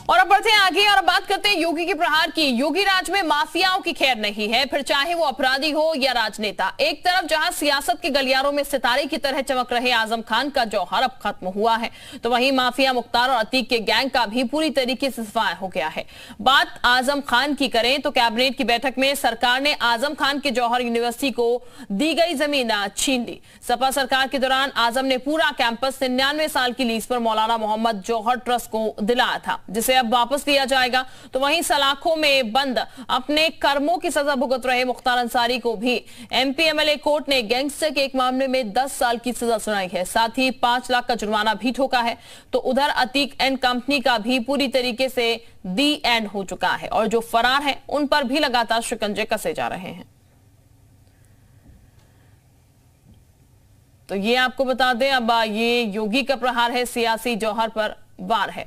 और अब बढ़ते हैं आगे और अब बात करते हैं योगी के प्रहार की। योगी राज में माफियाओं की खैर नहीं है, फिर चाहे वो अपराधी हो या राजनेता। एक तरफ जहां सियासत के गलियारों में सितारे की तरह चमक रहे आजम खान का जौहर अब खत्म हुआ है, तो वहीं माफिया मुख्तार और अतीक के गैंग का भी पूरी तरीके से सफाया हो गया है। बात आजम खान की करें तो कैबिनेट की बैठक में सरकार ने आजम खान के जौहर यूनिवर्सिटी को दी गई जमीन छीन ली। सपा सरकार के दौरान आजम ने पूरा कैंपस 99 साल की लीज पर मौलाना मोहम्मद जौहर ट्रस्ट को दिलाया था, जिसे अब वापस लिया जाएगा। तो वहीं सलाखों में बंद अपने कर्मों की सजा भुगत रहे मुख्तार अंसारी को भी एमपी एमएलए कोर्ट ने गैंगस्टर के एक मामले में 10 साल की सजा सुनाई है, साथ ही 5 लाख का जुर्माना भी ठोका है। तो उधर अतीक एंड कंपनी का भी पूरी तरीके से दी एंड हो चुका है और जो फरार हैं उन पर भी लगातार शिकंजे कसे जा रहे हैं। तो ये आपको बता दें, अब ये योगी का प्रहार है, सियासी जौहर पर वार है।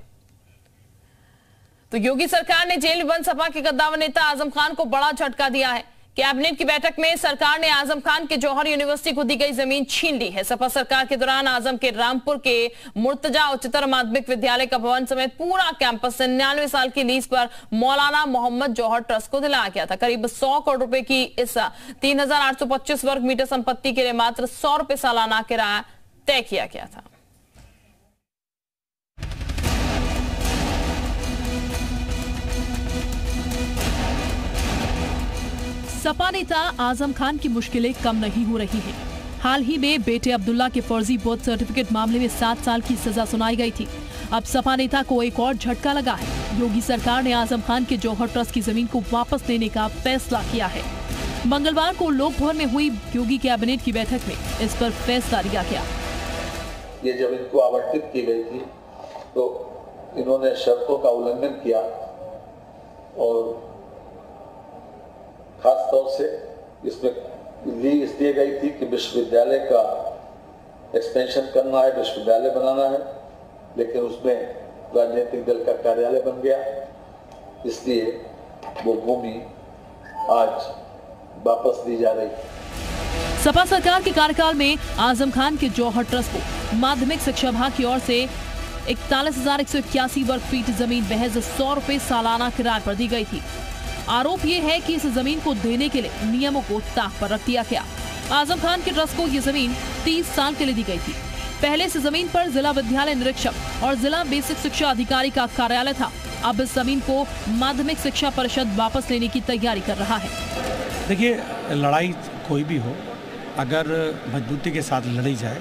तो योगी सरकार ने जेल में बंद सपा के कद्दावर नेता आजम खान को बड़ा झटका दिया है। कैबिनेट की बैठक में सरकार ने आजम खान के जौहर यूनिवर्सिटी को दी गई जमीन छीन ली है। सपा सरकार के दौरान आजम के रामपुर के मुर्तजा उच्चतर माध्यमिक विद्यालय का भवन समेत पूरा कैंपस 99 साल की लीज पर मौलाना मोहम्मद जौहर ट्रस्ट को दिलाया गया था। करीब 100 करोड़ रुपए की इस 3825 वर्ग मीटर संपत्ति के लिए मात्र 100 रुपए सालाना किराया तय किया गया था। सपा नेता आजम खान की मुश्किलें कम नहीं हो रही हैं। हाल ही में बेटे अब्दुल्ला के फर्जी बर्थ सर्टिफिकेट मामले में 7 साल की सजा सुनाई गई थी। अब सपा नेता को एक और झटका लगा है। योगी सरकार ने आजम खान के जौहर ट्रस्ट की जमीन को वापस लेने का फैसला किया है। मंगलवार को लोक भवन में हुई योगी कैबिनेट की बैठक में इस पर फैसला लिया गया। ये जब इनको आवंटित की गई थी तो इन्होंने शर्तों का उल्लंघन किया और खास तौर से इसमें ली इसलिए गई थी कि विश्वविद्यालय का एक्सपेंशन करना है, विश्वविद्यालय बनाना है, लेकिन उसमें राजनीतिक दल का कार्यालय बन गया, इसलिए वो भूमि आज वापस दी जा रही है। सपा सरकार के कार्यकाल में आजम खान के जौहर ट्रस्ट को माध्यमिक शिक्षा विभाग की ओर से 41,181 वर्ग फीट जमीन महज 100 रुपए सालाना किराए पर दी गई थी। आरोप ये है कि इस जमीन को देने के लिए नियमों को ताक पर रख दिया गया। आजम खान के ट्रस्ट को ये जमीन 30 साल के लिए दी गई थी। पहले इस जमीन पर जिला विद्यालय निरीक्षक और जिला बेसिक शिक्षा अधिकारी का कार्यालय था। अब इस जमीन को माध्यमिक शिक्षा परिषद वापस लेने की तैयारी कर रहा है। देखिए, लड़ाई कोई भी हो, अगर मजबूती के साथ लड़ी जाए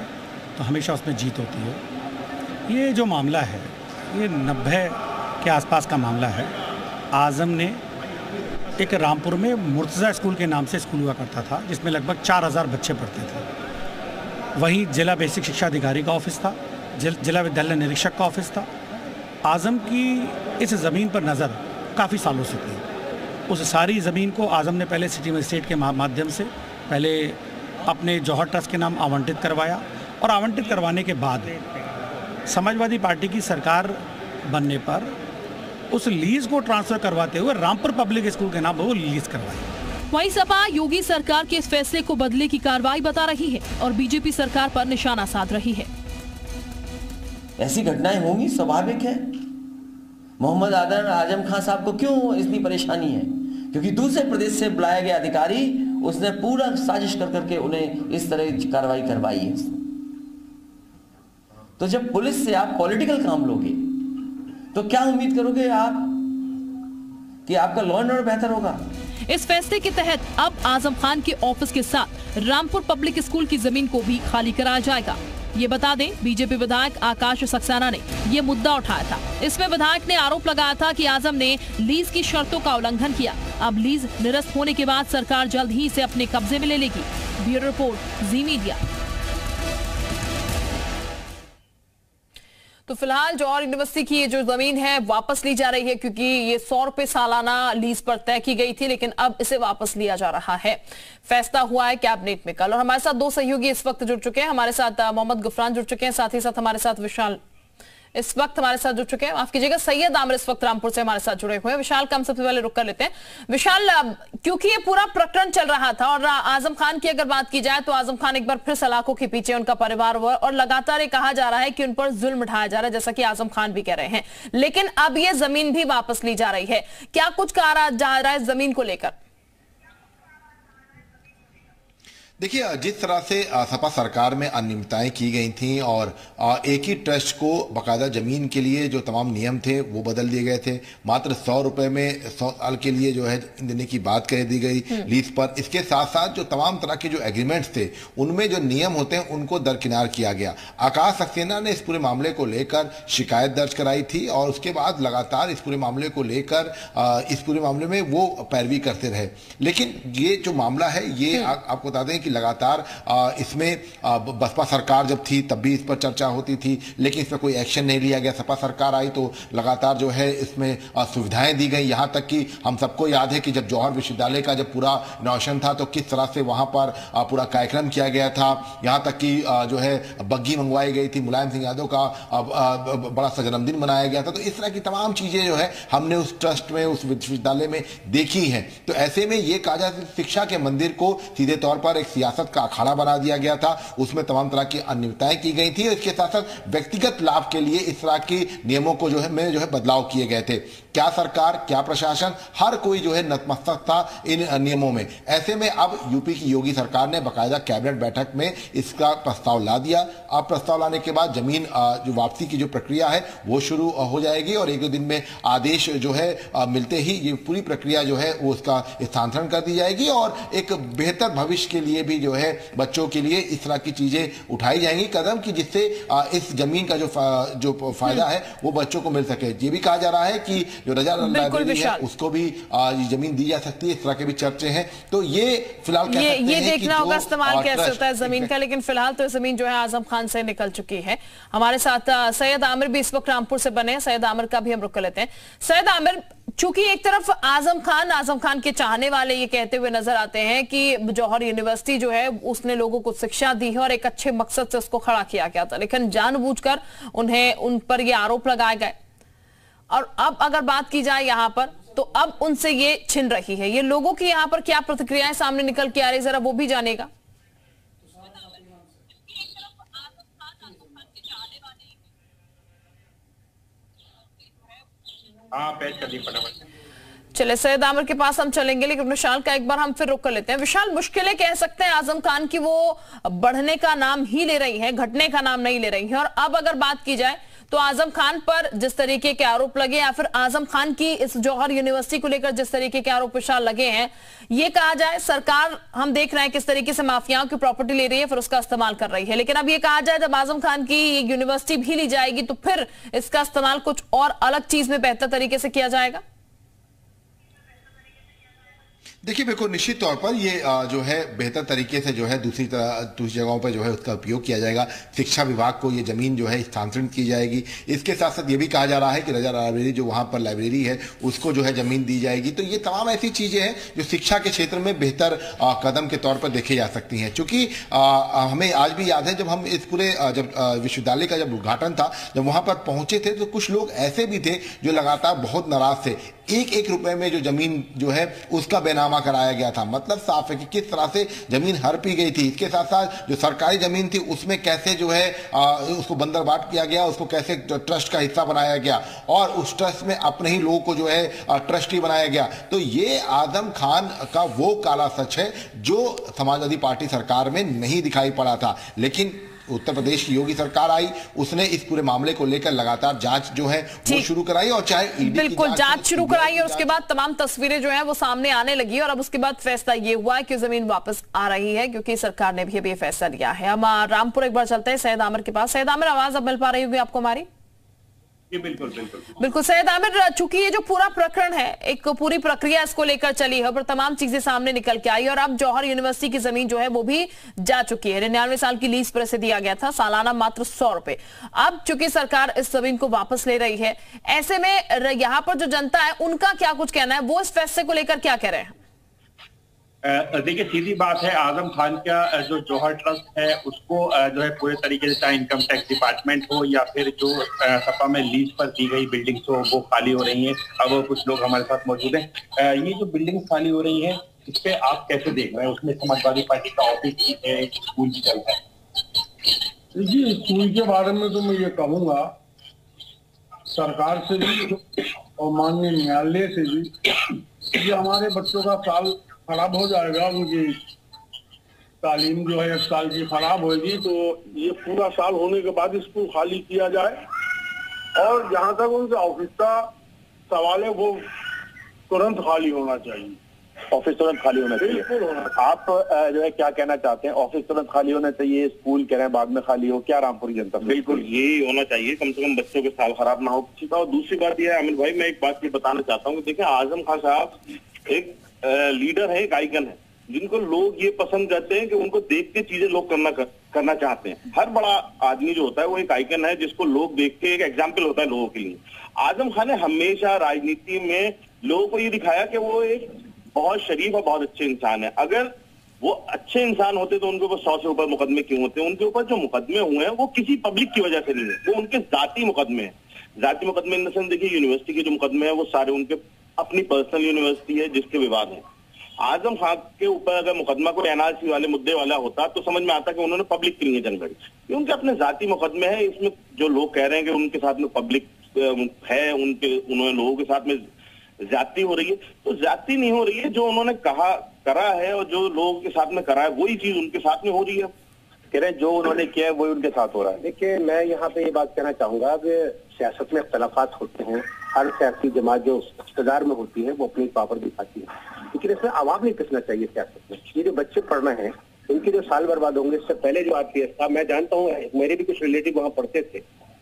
तो हमेशा उसमें जीत होती है। ये जो मामला है ये 90 के आसपास का मामला है। आजम ने एक रामपुर में मुर्तजा स्कूल के नाम से स्कूल हुआ करता था, जिसमें लगभग 4000 बच्चे पढ़ते थे। वहीं जिला बेसिक शिक्षा अधिकारी का ऑफिस था, जिला विद्यालय निरीक्षक का ऑफिस था। आजम की इस ज़मीन पर नज़र काफ़ी सालों से थी। उस सारी ज़मीन को आजम ने पहले सिटी मजिस्ट्रेट के माध्यम से पहले अपने जौहर ट्रस्ट के नाम आवंटित करवाया और आवंटित करवाने के बाद समाजवादी पार्टी की सरकार बनने पर उस लीज को ट्रांसफर करवाते हुए रामपुर पब्लिक स्कूल के नाम पर वो लीज करवाई। वहीं सपा योगी सरकार के इस फैसले को बदले की कार्रवाई बता रही है और बीजेपी सरकार पर निशाना साध रही है। ऐसी घटनाएं होंगी, स्वाभाविक है। मोहम्मद आजम खान साहब को क्यों इतनी परेशानी है? क्योंकि दूसरे प्रदेश से बुलाया गया अधिकारी, उसने पूरा साजिश कर करके उन्हें इस तरह की कार्रवाई करवाई है। तो जब पुलिस से आप पॉलिटिकल काम लोगे तो क्या उम्मीद करोगे आप कि आपका लॉ एंड ऑर्डर बेहतर होगा? इस फैसले के तहत अब आजम खान के ऑफिस के साथ रामपुर पब्लिक स्कूल की जमीन को भी खाली कराया जाएगा। ये बता दें, बीजेपी विधायक आकाश सक्सेना ने ये मुद्दा उठाया था। इसमें विधायक ने आरोप लगाया था कि आजम ने लीज की शर्तों का उल्लंघन किया। अब लीज निरस्त होने के बाद सरकार जल्द ही इसे अपने कब्जे में ले लेगी। ब्यूरो रिपोर्ट, जी मीडिया। तो फिलहाल जौहर यूनिवर्सिटी की ये जो जमीन है वापस ली जा रही है, क्योंकि ये 100 रुपए सालाना लीज पर तय की गई थी, लेकिन अब इसे वापस लिया जा रहा है। फैसला हुआ है कैबिनेट में कल। और हमारे साथ 2 सहयोगी इस वक्त जुड़ चुके हैं। हमारे साथ मोहम्मद गुफरान जुड़ चुके हैं, साथ ही साथ हमारे साथ इस वक्त हमारे साथ जुड़ चुके हैं, माफ कीजिएगा सैयद आमिर इस वक्त रामपुर से हमारे साथ जुड़े हुए हैं। विशाल का हम सबसे पहले रुक कर लेते हैं। विशाल, क्योंकि ये पूरा प्रकरण चल रहा था और आजम खान की अगर बात की जाए तो आजम खान एक बार फिर सलाखों के पीछे उनका परिवार हुआ और लगातार ये कहा जा रहा है कि उन पर जुल्म ढाया जा रहा है, जैसा कि आजम खान भी कह रहे हैं, लेकिन अब ये जमीन भी वापस ली जा रही है। क्या कुछ कहा जा रहा है जमीन को लेकर? देखिए, जिस तरह से सपा सरकार में अनियमितताएं की गई थी और एक ही ट्रस्ट को बकायदा जमीन के लिए जो तमाम नियम थे वो बदल दिए गए थे, मात्र 100 रुपए में 100 साल के लिए जो है देने की बात कह दी गई लीज पर। इसके साथ साथ जो तमाम तरह के जो एग्रीमेंट्स थे उनमें जो नियम होते हैं उनको दरकिनार किया गया। आकाश सक्सेना ने इस पूरे मामले को लेकर शिकायत दर्ज कराई थी और उसके बाद लगातार इस पूरे मामले को लेकर इस पूरे मामले में वो पैरवी करते रहे। लेकिन ये जो मामला है ये आपको बता दें कि लगातार इसमें बसपा सरकार जब थी तब भी इस पर चर्चा होती थी, लेकिन इस पर कोई एक्शन नहीं लिया गया। सपा सरकार आई तो लगातार जो है इसमें सुविधाएं दी गई, यहाँ तक कि हम सबको याद है कि जब जौहर विश्वविद्यालय का जब पूरा इनॉग्रेशन था तो किस तरह से वहाँ पर पूरा कार्यक्रम किया गया था, यहाँ तक कि जो है बग्गी मंगवाई गई थी, मुलायम सिंह यादव का बड़ा सा जन्मदिन मनाया गया था। तो इस तरह की तमाम चीज़ें जो है हमने उस ट्रस्ट में, उस विश्वविद्यालय में देखी हैं। तो ऐसे में ये कहा जाए शिक्षा के मंदिर को सीधे तौर पर एक सियासत का अखाड़ा बना दिया गया था, उसमें तमाम तरह की अनियमितताएं की गई थी। इसके साथ साथ व्यक्तिगत लाभ के लिए इस तरह के नियमों को जो है बदलाव किए गए थे। क्या सरकार, क्या प्रशासन, हर कोई जो है नतमस्तक था इन नियमों में। ऐसे में अब यूपी की योगी सरकार ने बाकायदा कैबिनेट बैठक में इसका प्रस्ताव ला दिया। अब प्रस्ताव लाने के बाद जमीन जो वापसी की जो प्रक्रिया है वो शुरू हो जाएगी और एक दो दिन में आदेश जो है मिलते ही ये पूरी प्रक्रिया जो है वो उसका स्थानांतरण कर दी जाएगी और एक बेहतर भविष्य के लिए भी जो है बच्चों के लिए इस तरह की चीजें उठाई जाएंगी कदम की, जिससे इस जमीन का जो फायदा है वो बच्चों को मिल सके। ये भी कहा जा रहा है कि जो रजा लाइब्रेरी है उसको भी जमीन दी जा सकती है, इस तरह के भी चर्चे हैं। तो ये फिलहाल ये देखना होगा इस्तेमाल कैसे होता है जमीन का, लेकिन फिलहाल तो जमीन जो है आजम खान से निकल चुकी है। हमारे साथ सैयद आमिर भी इस वक्त रामपुर से बने हैं, सैयद आमिर का भी हम रुक कर लेते हैं। सैयद आमिर, चूंकि एक तरफ आजम खान के चाहने वाले ये कहते हुए नजर आते हैं कि जौहर यूनिवर्सिटी जो है उसने लोगों को शिक्षा दी है और एक अच्छे मकसद से उसको खड़ा किया गया था, लेकिन जानबूझकर उन पर ये आरोप लगाए गए और अब अगर बात की जाए यहाँ पर तो अब उनसे ये छिन रही है। ये लोगों की यहाँ पर क्या प्रतिक्रियाएं सामने निकल के आ रही, जरा वो भी जानेगा। चले सैयद आमिर के पास हम चलेंगे, लेकिन विशाल का एक बार हम फिर रुक कर लेते हैं। विशाल, मुश्किलें कह सकते हैं आजम खान की वो बढ़ने का नाम ही ले रही है, घटने का नाम नहीं ले रही है। और अब अगर बात की जाए तो आजम खान पर जिस तरीके के आरोप लगे या फिर आजम खान की इस जौहर यूनिवर्सिटी को लेकर जिस तरीके के आरोप विशाल लगे हैं, ये कहा जाए सरकार हम देख रहे हैं किस तरीके से माफियाओं की प्रॉपर्टी ले रही है फिर उसका इस्तेमाल कर रही है, लेकिन अब ये कहा जाए जब आजम खान की यूनिवर्सिटी भी ली जाएगी तो फिर इसका इस्तेमाल कुछ और अलग चीज में बेहतर तरीके से किया जाएगा। देखिए, बिल्कुल निश्चित तौर पर ये जो है बेहतर तरीके से जो है दूसरी जगहों पर जो है उसका उपयोग किया जाएगा। शिक्षा विभाग को ये जमीन जो है स्थानांतरित की जाएगी। इसके साथ साथ ये भी कहा जा रहा है कि रजा लाइब्रेरी जो वहाँ पर लाइब्रेरी है उसको जो है जमीन दी जाएगी। तो ये तमाम ऐसी चीज़ें हैं जो शिक्षा के क्षेत्र में बेहतर कदम के तौर पर देखी जा सकती हैं। चूँकि हमें आज भी याद है जब हम इस पूरे जब विश्वविद्यालय का जब उद्घाटन था, जब वहाँ पर पहुँचे थे तो कुछ लोग ऐसे भी थे जो लगातार बहुत नाराज थे। एक रुपए में जो जमीन जो है उसका बेनामा कराया गया था। मतलब साफ है कि किस तरह से जमीन हड़पी गई थी। इसके साथ साथ जो सरकारी जमीन थी उसमें कैसे जो है उसको बंदरबाट किया गया, उसको कैसे ट्रस्ट का हिस्सा बनाया गया और उस ट्रस्ट में अपने ही लोगों को जो है ट्रस्टी बनाया गया। तो ये आजम खान का वो काला सच है जो समाजवादी पार्टी सरकार में नहीं दिखाई पड़ा था। लेकिन उत्तर प्रदेश की योगी सरकार आई, उसने इस पूरे मामले को लेकर लगातार जांच जो है वो शुरू कराई और चाहे बिल्कुल जांच शुरू कराई और उसके बाद तमाम तस्वीरें जो है वो सामने आने लगी और अब उसके बाद फैसला ये हुआ है कि जमीन वापस आ रही है क्योंकि सरकार ने भी अभी ये फैसला लिया है। हम रामपुर एक बार चलते हैं सैयद आमिर के पास। सैयद आमिर, आवाज अब मिल पा रही होगी आपको हमारी? बिल्कुल सैयद आमिर, चूंकि ये जो पूरा प्रकरण है एक पूरी प्रक्रिया इसको लेकर चली है पर तमाम चीजें सामने निकल के आई और अब जौहर यूनिवर्सिटी की जमीन जो है वो भी जा चुकी है। 99 साल की लीज पर इसे दिया गया था, सालाना मात्र 100 रुपए। अब चूंकि सरकार इस जमीन को वापस ले रही है, ऐसे में यहाँ पर जो जनता है उनका क्या कुछ कहना है, वो इस फैसले को लेकर क्या कह रहे हैं? देखिए सीधी बात है, आजम खान का जो जौहर ट्रस्ट है उसको जो है पूरे तरीके से चाहे इनकम टैक्स डिपार्टमेंट हो या फिर जो सपा में लीज पर दी गई बिल्डिंग्स हो वो खाली हो रही हैं। अब कुछ लोग हमारे साथ मौजूद हैं। ये जो बिल्डिंग खाली हो रही है इस पे आप कैसे देख रहे हैं? उसमें समाजवादी पार्टी का ऑफिस है, एक स्कूल भी चलता है। जी, स्कूल के बारे में तो मैं ये कहूँगा, सरकार से भी और माननीय न्यायालय से भी कि हमारे बच्चों का साल खराब हो जाएगा, उनकी तालीम जो है 1 साल की खराब होगी, तो ये पूरा साल होने के बाद इसको खाली किया जाए। और जहां तक उनके ऑफिस का सवाल है वो तुरंत खाली होना चाहिए। ऑफिस तुरंत खाली होना चाहिए। आप जो है क्या कहना चाहते हैं? ऑफिस तुरंत खाली होना चाहिए, स्कूल कह रहे हैं बाद में खाली हो, क्या रामपुरी जनता? बिल्कुल यही होना चाहिए, कम से कम बच्चों के साल खराब ना हो किसी का। और दूसरी बात यह है अमित भाई, मैं एक बात ये बताना चाहता हूँ कि देखिए आजम खान साहब एक लीडर है, एक आइकन है, जिनको लोग ये पसंद करते हैं कि उनको देख के चीजें लोग करना चाहते हैं। हर बड़ा आदमी जो होता है वो एक आइकन है जिसको लोग देख के एक एग्जाम्पल होता है लोगों के लिए। आजम खान ने हमेशा राजनीति में लोगों को ये दिखाया कि वो एक बहुत शरीफ और बहुत अच्छे इंसान है। अगर वो अच्छे इंसान होते तो उनके ऊपर 100 से ऊपर मुकदमे क्यों होते? उनके ऊपर जो मुकदमे हुए हैं वो किसी पब्लिक की वजह से नहीं है, वो उनके जाती मुकदमे हैं। जाती मुकदमे इन द सेंस देखिए यूनिवर्सिटी के जो मुकदमे हैं वो सारे उनके अपनी पर्सनल यूनिवर्सिटी है जिसके विवाद है। आजम खान के ऊपर अगर मुकदमा कोई एनआरसी वाले मुद्दे वाला होता तो समझ में आता कि उन्होंने पब्लिक के लिए जंग लड़ी। ये उनके अपने जाती मुकदमे हैं। इसमें जो लोग कह रहे हैं कि उनके साथ में पब्लिक है, उन्होंने लोगों के साथ में ज्यादती हो रही है, तो ज्यादती नहीं हो रही है। जो उन्होंने करा है और जो लोगों के साथ में करा है वही चीज उनके साथ में हो रही है। कह रहे हैं जो उन्होंने किया है वही उनके साथ हो रहा है। देखिए मैं यहाँ पे ये बात कहना चाहूंगा कि सियासत में इख्तलाफात होते हैं, हर सियासी जमात जो इक़्तिदार में होती है वो अपनी पावर दिखाती है, लेकिन इसमें आवाम नहीं पिसना चाहिए सियासत में। ये जो बच्चे पढ़ना है इनके जो साल बर्बाद होंगे, इससे पहले जो आरपीएस था, मैं जानता हूँ मेरे भी कुछ रिलेटिव वहाँ पढ़ते थे।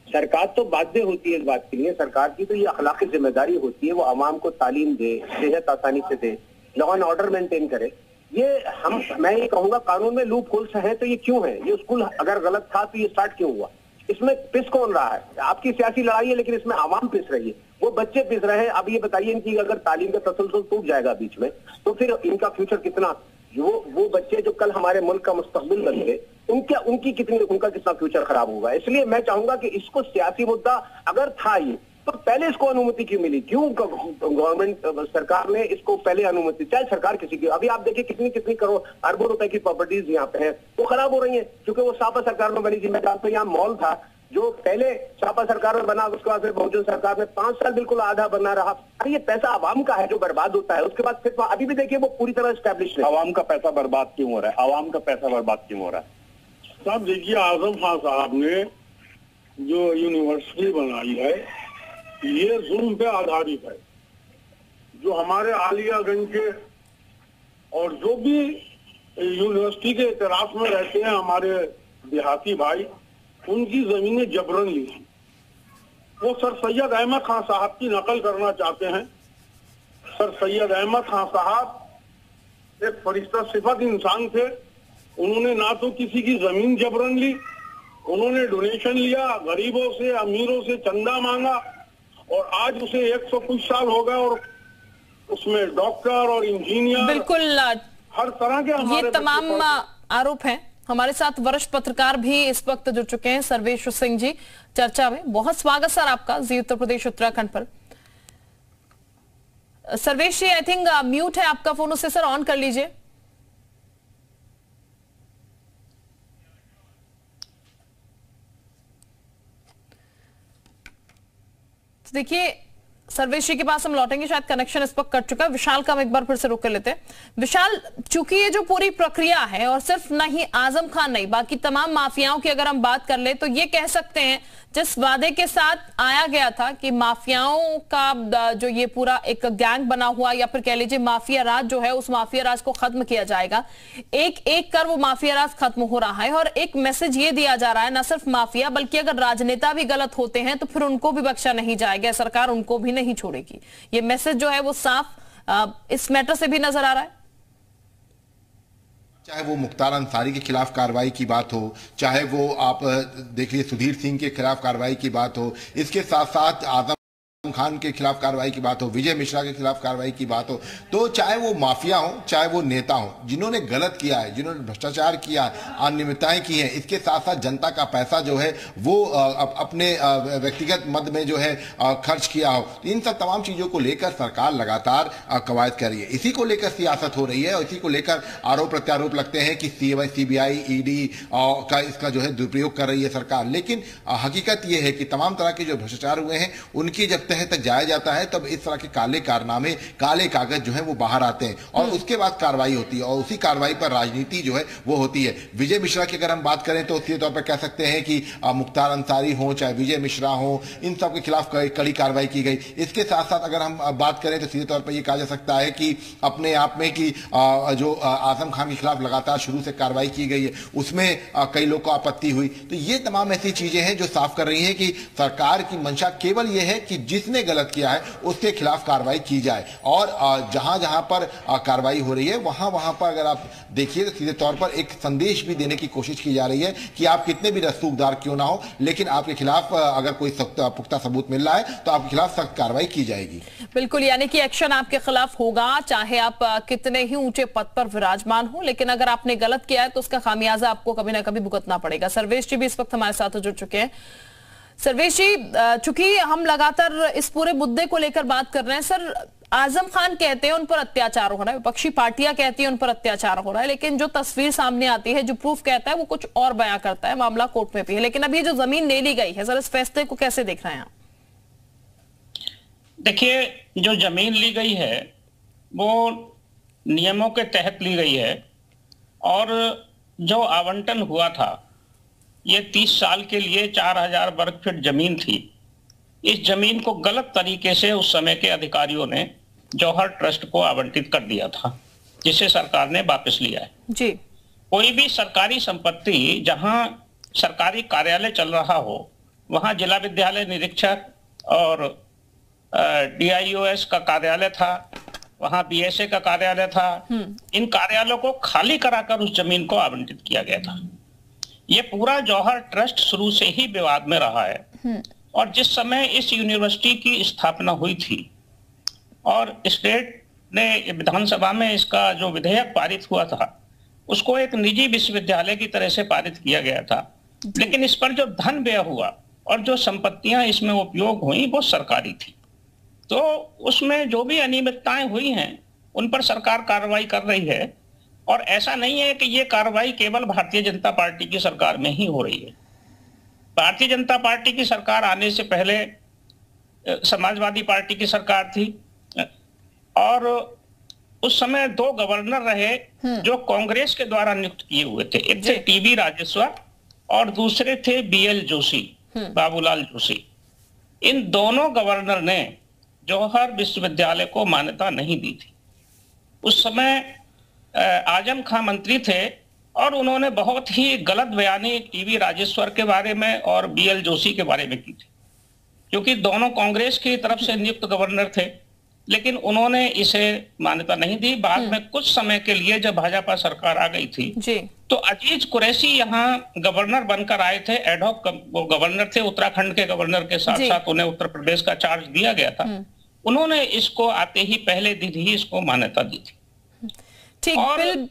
सरकार तो बाध्य होती है इस बात के लिए, सरकार की तो ये अखलाकी जिम्मेदारी होती है वो आवाम को तालीम दे, सेहत आसानी से दे, लॉ एंड ऑर्डर मेंटेन करे। मैं ये कहूंगा कानून में लूप होल्स हैं तो ये क्यों है? ये स्कूल अगर गलत था तो ये स्टार्ट क्यों हुआ? इसमें पिस कौन रहा है? आपकी सियासी लड़ाई है लेकिन इसमें आवाम पिस रही है, वो बच्चे पिस रहे हैं। अब ये बताइए इनकी अगर तालीम का तसलसल टूट जाएगा बीच में तो फिर इनका फ्यूचर कितना, वो बच्चे जो कल हमारे मुल्क का मुस्तकबिल बनेंगे उनका कितना फ्यूचर खराब होगा। इसलिए मैं चाहूंगा कि इसको सियासी मुद्दा अगर था ये तो पहले इसको अनुमति क्यों मिली? क्यों गवर्नमेंट सरकार ने इसको पहले अनुमति, चाहे सरकार किसी की, अभी आप देखिए कितनी करोड़ अरबों रुपए की प्रॉपर्टीज यहाँ पे है वो खराब हो रही है क्योंकि वो सापा सरकार में बनी थी। मैं जानता हूँ यहाँ मॉल था जो पहले सापा सरकार में बना, उसके बाद फिर बहुजन सरकार में 5 साल बिल्कुल आधा बना रहा। अरे ये पैसा आवाम का है जो बर्बाद होता है, उसके बाद फिर अभी भी देखिए वो पूरी तरह एस्टैब्लिश है। आवाम का पैसा बर्बाद क्यों हो रहा है? आवाम का पैसा बर्बाद क्यों हो रहा है? साहब देखिए आजम खान साहब ने जो यूनिवर्सिटी बनाई है ये जुल्म पे आधारित है। जो हमारे आलियागंज के और जो भी यूनिवर्सिटी के इतराफ में रहते हैं हमारे देहाती भाई, उनकी जमीनें जबरन ली थी। वो सर सैयद अहमद खान साहब की नकल करना चाहते हैं। सर सैयद अहमद खान साहब एक फरिश्ता सिफत इंसान थे। उन्होंने ना तो किसी की जमीन जबरन ली, उन्होंने डोनेशन लिया, गरीबों से अमीरों से चंदा मांगा और आज उसे 100 कुछ साल हो गए और उसमें डॉक्टर और इंजीनियर बिल्कुल हर तरह के हमारे ये तमाम आरोप हैं। हमारे साथ वरिष्ठ पत्रकार भी इस वक्त जुड़ चुके हैं, सर्वेश सिंह जी चर्चा में। बहुत स्वागत सर आपका जी उत्तर प्रदेश उत्तराखंड पर। सर्वेश जी आई थिंक म्यूट है आपका फोन, उससे सर ऑन कर लीजिए। देखिए सर्वेश जी के पास हम लौटेंगे, शायद कनेक्शन इस वक्त कट चुका है। विशाल का हम एक बार फिर से रुक कर लेते हैं। विशाल, चूंकि ये जो पूरी प्रक्रिया है और सिर्फ नहीं आजम खान नहीं बाकी तमाम माफियाओं की अगर हम बात कर ले तो ये कह सकते हैं जिस वादे के साथ आया गया था कि माफियाओं का जो ये पूरा एक गैंग बना हुआ या फिर कह लीजिए माफिया राज जो है उस माफिया राज को खत्म किया जाएगा, एक एक कर वो माफिया राज खत्म हो रहा है और एक मैसेज ये दिया जा रहा है न सिर्फ माफिया बल्कि अगर राजनेता भी गलत होते हैं तो फिर उनको भी बख्शा नहीं जाएगा, सरकार उनको भी नहीं छोड़ेगी। ये मैसेज जो है वो साफ इस मैटर से भी नजर आ रहा है। चाहे वो मुख्तार अंसारी के खिलाफ कार्रवाई की बात हो, चाहे वो आप देख लीजिए सुधीर सिंह के खिलाफ कार्रवाई की बात हो, इसके साथ साथ आजम खान के खिलाफ कार्रवाई की बात हो, विजय मिश्रा के खिलाफ कार्रवाई की बात हो, तो चाहे वो माफिया हो चाहे वो नेता हो, जिन्होंने गलत किया है, जिन्होंने भ्रष्टाचार किया है, अनियमितताएं की हैं, इसके साथ साथ जनता का पैसा जो है वो अपने व्यक्तिगत मद में जो है खर्च किया हो, इन सब तमाम चीजों को लेकर सरकार लगातार कवायद कर रही है। इसी को लेकर सियासत हो रही है और इसी को लेकर आरोप प्रत्यारोप लगते हैं कि सीबीआई ईडी का इसका जो है दुरुपयोग कर रही है सरकार। लेकिन हकीकत यह है कि तमाम तरह के जो भ्रष्टाचार हुए हैं उनकी जब तह तक जाया जाता है तब इस तरह के काले कारनामे, काले कागज जो है वो बाहर आते हैं और उसके बाद कार्रवाई होती है और उसी कार्रवाई पर राजनीति जो है वो होती है। विजय मिश्रा की अगर हम बात करें तो सीधे तौर पर कह सकते हैं कि मुख्तार अंसारी हो चाहे विजय मिश्रा हो, इन सब के खिलाफ कड़ी कार्रवाई की गई। इसके साथ साथ अगर हम बात करें तो सीधे तौर पर यह कहा जा सकता है कि अपने आप में कि जो आजम खान के खिलाफ लगातार शुरू से कार्रवाई की गई है उसमें कई लोग को आपत्ति हुई। तो ये तमाम ऐसी चीजें हैं जो साफ कर रही हैं कि सरकार की मंशा केवल यह है कि जिसने गलत किया है उसके खिलाफ कार्रवाई की जाए और जहां जहां पर कार्रवाई हो रही है वहां वहां पर अगर आप देखिए तो सीधे तौर पर एक संदेश भी देने की कोशिश की जा रही है कि आप कितने भी रसूखदार क्यों ना हो, लेकिन आपके खिलाफ अगर कोई पुख्ता सबूत मिल रहा है तो आपके खिलाफ सख्त कार्रवाई की जाएगी। बिल्कुल, यानी कि एक्शन आपके खिलाफ होगा चाहे आप कितने ही ऊंचे पद पर विराजमान हो, लेकिन अगर आपने गलत किया है तो उसका खामियाजा आपको कभी ना कभी भुगतना पड़ेगा। सर्वेश जी भी इस वक्त हमारे साथ जुड़ चुके हैं। सर्वेश जी, चूंकि हम लगातार इस पूरे मुद्दे को लेकर बात कर रहे हैं, सर आजम खान कहते हैं उन पर अत्याचार हो रहा है, विपक्षी पार्टियां कहती हैं उन पर अत्याचार हो रहा है, लेकिन जो तस्वीर सामने आती है, जो प्रूफ कहता है वो कुछ और बयां करता है। मामला कोर्ट में भी है, लेकिन अब ये जो जमीन ले ली गई है, सर इस फैसले को कैसे देख रहे हैं आप? देखिए, जो जमीन ली गई है वो नियमों के तहत ली गई है और जो आवंटन हुआ था ये 30 साल के लिए 4000 वर्ग फीट जमीन थी। इस जमीन को गलत तरीके से उस समय के अधिकारियों ने जौहर ट्रस्ट को आवंटित कर दिया था, जिसे सरकार ने वापस लिया है। जी। कोई भी सरकारी संपत्ति जहां सरकारी कार्यालय चल रहा हो वहां जिला विद्यालय निरीक्षक और DIOS का कार्यालय था, वहां BSA का कार्यालय था। इन कार्यालयों को खाली कराकर उस जमीन को आवंटित किया गया था। ये पूरा जौहर ट्रस्ट शुरू से ही विवाद में रहा है और जिस समय इस यूनिवर्सिटी की स्थापना हुई थी और स्टेट ने विधानसभा में इसका जो विधेयक पारित हुआ था उसको एक निजी विश्वविद्यालय की तरह से पारित किया गया था, लेकिन इस पर जो धन व्यय हुआ और जो संपत्तियां इसमें उपयोग हुई वो सरकारी थी। तो उसमें जो भी अनियमितताएं हुई हैं उन पर सरकार कार्रवाई कर रही है और ऐसा नहीं है कि ये कार्रवाई केवल भारतीय जनता पार्टी की सरकार में ही हो रही है। भारतीय जनता पार्टी की सरकार आने से पहले समाजवादी पार्टी की सरकार थी और उस समय 2 गवर्नर रहे जो कांग्रेस के द्वारा नियुक्त किए हुए थे। एक थे TB राजेश्वर और दूसरे थे BL जोशी, बाबूलाल जोशी। इन दोनों गवर्नर ने जौहर विश्वविद्यालय को मान्यता नहीं दी थी। उस समय आजम खान मंत्री थे और उन्होंने बहुत ही गलत बयानी TB राजेश्वर के बारे में और BL जोशी के बारे में की थी, क्योंकि दोनों कांग्रेस की तरफ से नियुक्त गवर्नर थे, लेकिन उन्होंने इसे मान्यता नहीं दी। बाद में कुछ समय के लिए जब भाजपा सरकार आ गई थी जी, तो अजीज कुरैशी यहाँ गवर्नर बनकर आए थे। एडहॉक वो गवर्नर थे, उत्तराखंड के गवर्नर के साथ साथ उन्हें उत्तर प्रदेश का चार्ज दिया गया था। उन्होंने इसको आते ही पहले दिन ही इसको मान्यता दी थी। ठीक,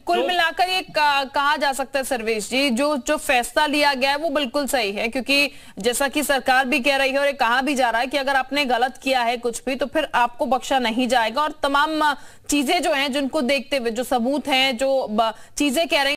कुल मिलाकर ये कहा जा सकता है सर्वेश जी, जो फैसला लिया गया है वो बिल्कुल सही है, क्योंकि जैसा कि सरकार भी कह रही है और ये कहा भी जा रहा है कि अगर आपने गलत किया है कुछ भी तो फिर आपको बख्शा नहीं जाएगा और तमाम चीजें जो हैं जिनको देखते हुए, जो सबूत हैं, जो चीजें कह रही